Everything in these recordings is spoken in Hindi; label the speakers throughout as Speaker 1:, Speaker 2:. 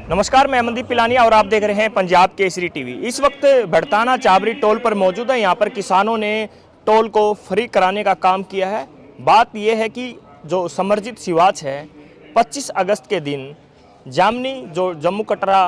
Speaker 1: नमस्कार, मैं अमनदीप पिलानिया और आप देख रहे हैं पंजाब केसरी टीवी। इस वक्त भड़ताना चाबरी टोल पर मौजूद है। यहाँ पर किसानों ने टोल को फ्री कराने का काम किया है। बात यह है कि जो समरजीत सिवाच है, 25 अगस्त के दिन जामनी जो जम्मू कटरा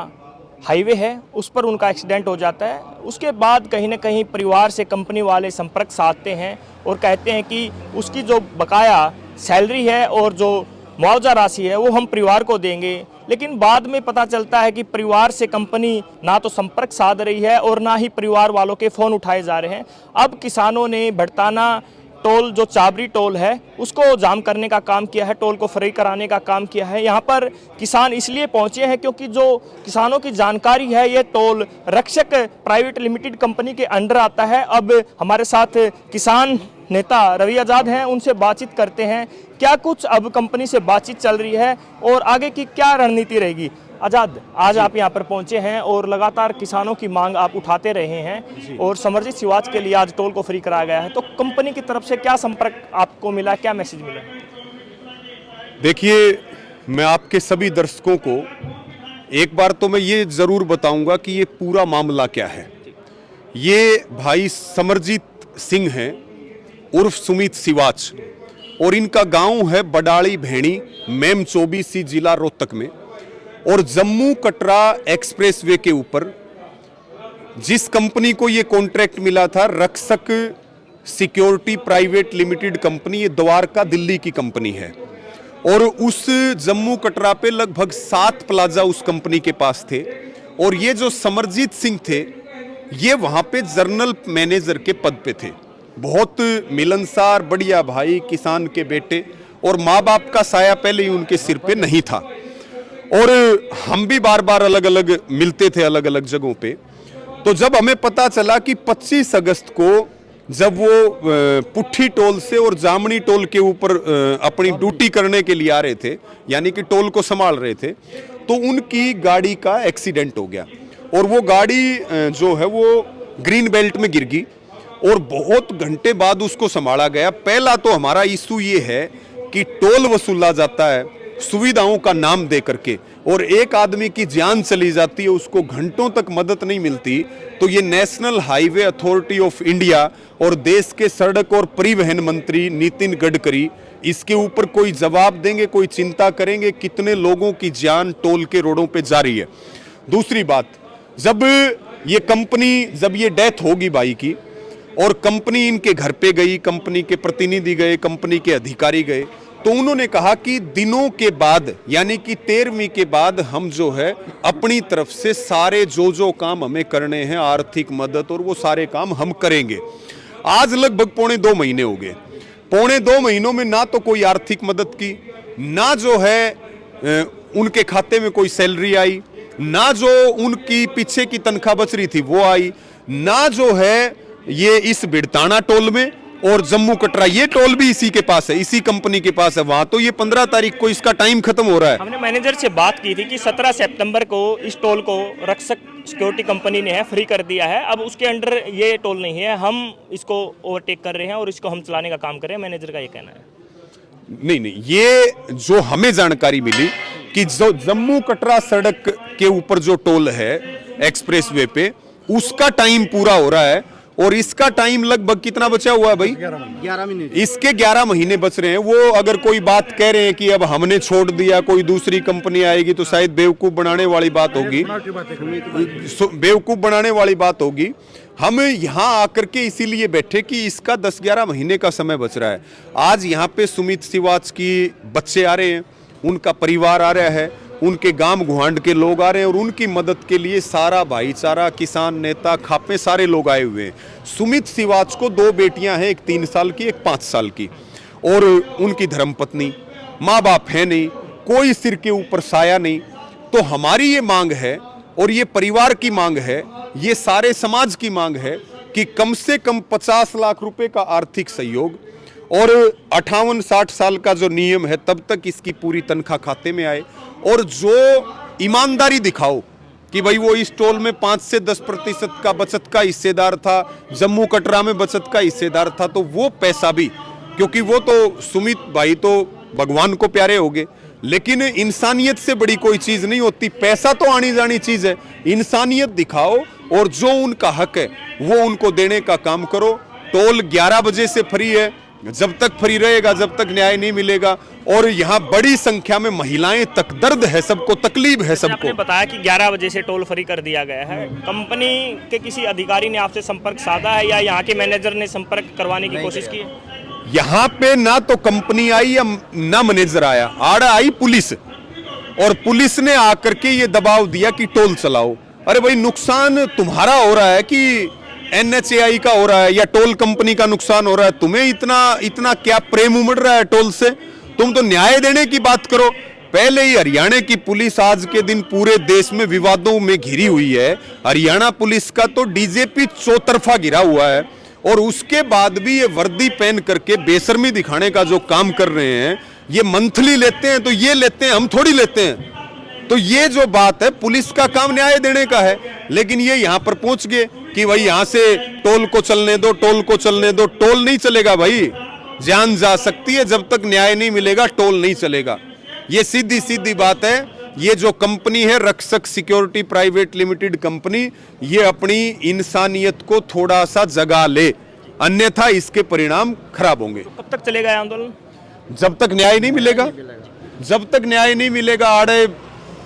Speaker 1: हाईवे है उस पर उनका एक्सीडेंट हो जाता है। उसके बाद कहीं ना कहीं परिवार से कंपनी वाले संपर्क साधते हैं और कहते हैं कि उसकी जो बकाया सैलरी है और जो मुआवजा राशि है वो हम परिवार को देंगे। लेकिन बाद में पता चलता है कि परिवार से कंपनी ना तो संपर्क साध रही है और ना ही परिवार वालों के फ़ोन उठाए जा रहे हैं। अब किसानों ने भड़ताना टोल जो चाबरी टोल है उसको जाम करने का काम किया है, टोल को फ्री कराने का काम किया है। यहाँ पर किसान इसलिए पहुँचे हैं क्योंकि जो किसानों की जानकारी है ये टोल रक्षक प्राइवेट लिमिटेड कंपनी के अंडर आता है। अब हमारे साथ किसान नेता रवि आज़ाद हैं, उनसे बातचीत करते हैं क्या कुछ अब कंपनी से बातचीत चल रही है और आगे की क्या रणनीति रहेगी। आज़ाद, आज आप यहाँ पर पहुँचे हैं और लगातार किसानों की मांग आप उठाते रहे हैं और समरजीत सिवाच के लिए आज टोल को फ्री कराया गया है, तो कंपनी की तरफ से क्या संपर्क आपको मिला, क्या मैसेज मिला?
Speaker 2: देखिए, मैं आपके सभी दर्शकों को एक बार तो मैं ये ज़रूर बताऊंगा कि ये पूरा मामला क्या है। ये भाई समरजीत सिंह हैं उर्फ सुमित सिवाच और इनका गांव है बडाली भेड़ी, मेम 24 जिला रोहतक में। और जम्मू कटरा एक्सप्रेसवे के ऊपर जिस कंपनी को ये कॉन्ट्रैक्ट मिला था, रक्षक सिक्योरिटी प्राइवेट लिमिटेड कंपनी, ये द्वारका दिल्ली की कंपनी है। और उस जम्मू कटरा पे लगभग 7 प्लाजा उस कंपनी के पास थे। और ये जो समरजीत सिंह थे ये वहां पे जनरल मैनेजर के पद पे थे। बहुत मिलनसार बढ़िया भाई, किसान के बेटे, और माँ बाप का साया पहले ही उनके सिर पे नहीं था। और हम भी बार बार अलग अलग मिलते थे अलग अलग जगहों पे। तो जब हमें पता चला कि 25 अगस्त को जब वो पुट्ठी टोल से और जामनी टोल के ऊपर अपनी ड्यूटी करने के लिए आ रहे थे, यानी कि टोल को संभाल रहे थे, तो उनकी गाड़ी का एक्सीडेंट हो गया। और वो गाड़ी जो है वो ग्रीन बेल्ट में गिर गई और बहुत घंटे बाद उसको संभाला गया। पहला तो हमारा इशू ये है कि टोल वसूला जाता है सुविधाओं का नाम दे करके, और एक आदमी की जान चली जाती है, उसको घंटों तक मदद नहीं मिलती। तो ये national highway authority of India और देश के सड़क और परिवहन मंत्री नितिन गडकरी इसके ऊपर कोई जवाब देंगे, कोई चिंता करेंगे कितने लोगों की जान टोल के रोडों पे जा रही है। दूसरी बात, जब ये डेथ होगी भाई की और कंपनी इनके घर पे गई, कंपनी के प्रतिनिधि गए, कंपनी के अधिकारी गए, तो उन्होंने कहा कि दिनों के बाद यानी कि 13वीं के बाद हम जो है अपनी तरफ से सारे जो काम हमें करने हैं, आर्थिक मदद और वो सारे काम हम करेंगे। आज लगभग पौने 2 महीने हो गए। पौने 2 महीनों में ना तो कोई आर्थिक मदद की, ना जो है उनके खाते में कोई सैलरी आई, ना जो उनकी पीछे की तनख्वाह बच रही थी वो आई, ना जो है ये इस भड़ताना टोल में, और जम्मू कटरा ये टोल भी इसी के पास है, इसी कंपनी के पास है। वहां तो ये 15 तारीख को इसका टाइम खत्म हो रहा है।
Speaker 1: हमने मैनेजर से बात की थी कि 17 सितंबर को इस टोल को रक्षक सिक्योरिटी कंपनी ने फ्री कर दिया है, अब उसके अंडर ये टोल नहीं है, हम इसको ओवरटेक कर रहे हैं और इसको हम चलाने का काम कर रहे हैं, मैनेजर का ये कहना है।
Speaker 2: नहीं, ये जो हमें जानकारी मिली कि जो जम्मू कटरा सड़क के ऊपर जो टोल है एक्सप्रेसवे पे, उसका टाइम पूरा हो रहा है और इसका टाइम लगभग कितना बचा हुआ है भाई?
Speaker 3: 11 महीने।
Speaker 2: इसके 11 महीने बच रहे हैं। वो अगर कोई बात कह रहे हैं कि अब हमने छोड़ दिया, कोई दूसरी कंपनी आएगी, तो शायद बेवकूफ बनाने वाली बात होगी, बेवकूफ बनाने वाली बात होगी। हम यहाँ आकर के इसीलिए बैठे कि इसका 10-11 महीने का समय बच रहा है। आज यहाँ पे सुमित सिवाच की बच्चे आ रहे हैं, उनका परिवार आ रहा है, उनके गांव गुहांड के लोग आ रहे हैं और उनकी मदद के लिए सारा भाईचारा, किसान नेता, खापे, सारे लोग आए हुए हैं। सुमित सिवाच को 2 बेटियां हैं, एक 3 साल की, एक 5 साल की, और उनकी धर्मपत्नी, माँ बाप है नहीं, कोई सिर के ऊपर साया नहीं। तो हमारी ये मांग है और ये परिवार की मांग है, ये सारे समाज की मांग है कि कम से कम 50 लाख रुपए का आर्थिक सहयोग और 58-60 साल का जो नियम है तब तक इसकी पूरी तनख्वाह खाते में आए, और जो ईमानदारी दिखाओ कि भाई वो इस टोल में 5 से 10% का बचत का हिस्सेदार था, जम्मू कटरा में बचत का हिस्सेदार था, तो वो पैसा भी, क्योंकि वो तो सुमित भाई तो भगवान को प्यारे हो गए, लेकिन इंसानियत से बड़ी कोई चीज नहीं होती। पैसा तो आनी जानी चीज है, इंसानियत दिखाओ और जो उनका हक है वो उनको देने का काम करो। टोल 11 बजे से फ्री है, जब तक फ्री रहेगा, जब तक न्याय नहीं मिलेगा। और यहाँ बड़ी संख्या में महिलाएं तक, दर्द है सबको, तकलीफ है सबको।
Speaker 1: आपने बताया कि 11 बजे से टोल फ्री कर दिया गया है, कंपनी के किसी अधिकारी ने आपसे संपर्क साधा है या यहाँ के मैनेजर ने संपर्क करवाने की कोशिश की है?
Speaker 2: यहाँ पे ना तो कंपनी आई या ना मैनेजर आया, आड़ा आई पुलिस, और पुलिस ने आकर के ये दबाव दिया कि टोल चलाओ। अरे भाई, नुकसान तुम्हारा हो रहा है कि NHAI का हो रहा है या टोल कंपनी का नुकसान हो रहा है? तुम्हें इतना क्या प्रेम उमड़ रहा है टोल से? तुम तो न्याय देने की बात करो। पहले ही हरियाणा की पुलिस आज के दिन पूरे देश में विवादों में घिरी हुई है। हरियाणा पुलिस का तो DJP चौतरफा घिरा हुआ है, और उसके बाद भी ये वर्दी पहन करके बेशर्मी दिखाने का जो काम कर रहे हैं, ये मंथली लेते हैं तो ये लेते हैं, हम थोड़ी लेते हैं। तो ये जो बात है, पुलिस का काम न्याय देने का है, लेकिन ये यहाँ पर पहुंच गए कि भाई यहाँ से टोल को चलने दो, टोल को चलने दो। टोल नहीं चलेगा भाई, जान जा सकती है, जब तक न्याय नहीं मिलेगा टोल नहीं चलेगा। ये सीधी सीधी बात है। ये जो कंपनी है रक्षक सिक्योरिटी प्राइवेट लिमिटेड कंपनी, ये अपनी इंसानियत को थोड़ा सा जगा ले, अन्यथा इसके परिणाम खराब होंगे।
Speaker 1: कब तक चलेगा आंदोलन?
Speaker 2: जब तक न्याय नहीं मिलेगा, जब तक न्याय नहीं मिलेगा। आड़े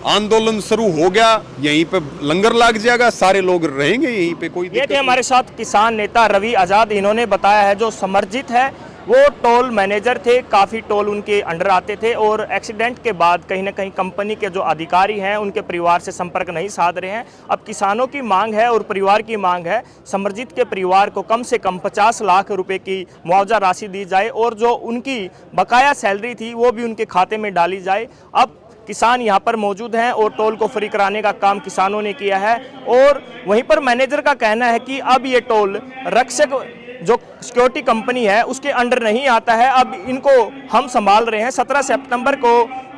Speaker 2: आंदोलन शुरू हो गया, यहीं पे लंगर लग जाएगा, सारे लोग रहेंगे यहीं पे, कोई
Speaker 1: ये थे हमारे साथ किसान नेता रवि आजाद। इन्होंने बताया है जो समर्जित है वो टोल मैनेजर थे, काफ़ी टोल उनके अंडर आते थे, और एक्सीडेंट के बाद कहीं ना कहीं कंपनी के जो अधिकारी हैं उनके परिवार से संपर्क नहीं साध रहे हैं। अब किसानों की मांग है और परिवार की मांग है, समर्जित के परिवार को कम से कम 50 लाख रुपए की मुआवजा राशि दी जाए, और जो उनकी बकाया सैलरी थी वो भी उनके खाते में डाली जाए। अब किसान यहाँ पर मौजूद हैं और टोल को फ्री कराने का काम किसानों ने किया है, और वहीं पर मैनेजर का कहना है कि अब ये टोल रक्षक जो सिक्योरिटी कंपनी है उसके अंडर नहीं आता है, अब इनको हम संभाल रहे हैं। 17 सितंबर को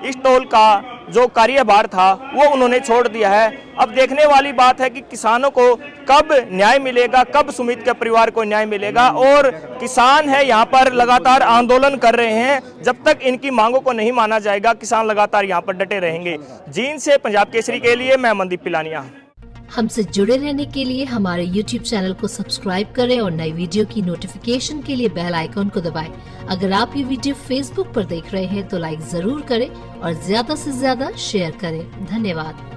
Speaker 1: इस टोल का जो कार्यभार था वो उन्होंने छोड़ दिया है। अब देखने वाली बात है कि किसानों को कब न्याय मिलेगा, कब सुमित के परिवार को न्याय मिलेगा। और किसान है यहाँ पर लगातार आंदोलन कर रहे हैं, जब तक इनकी मांगों को नहीं माना जाएगा किसान लगातार यहाँ पर डटे रहेंगे। जींद से पंजाब केसरी के लिए मैं मनदीप पिलानिया।
Speaker 3: हमसे जुड़े रहने के लिए हमारे YouTube चैनल को सब्सक्राइब करें और नई वीडियो की नोटिफिकेशन के लिए बेल आइकॉन को दबाएं। अगर आप ये वीडियो Facebook पर देख रहे हैं तो लाइक जरूर करें और ज्यादा से ज्यादा शेयर करें। धन्यवाद।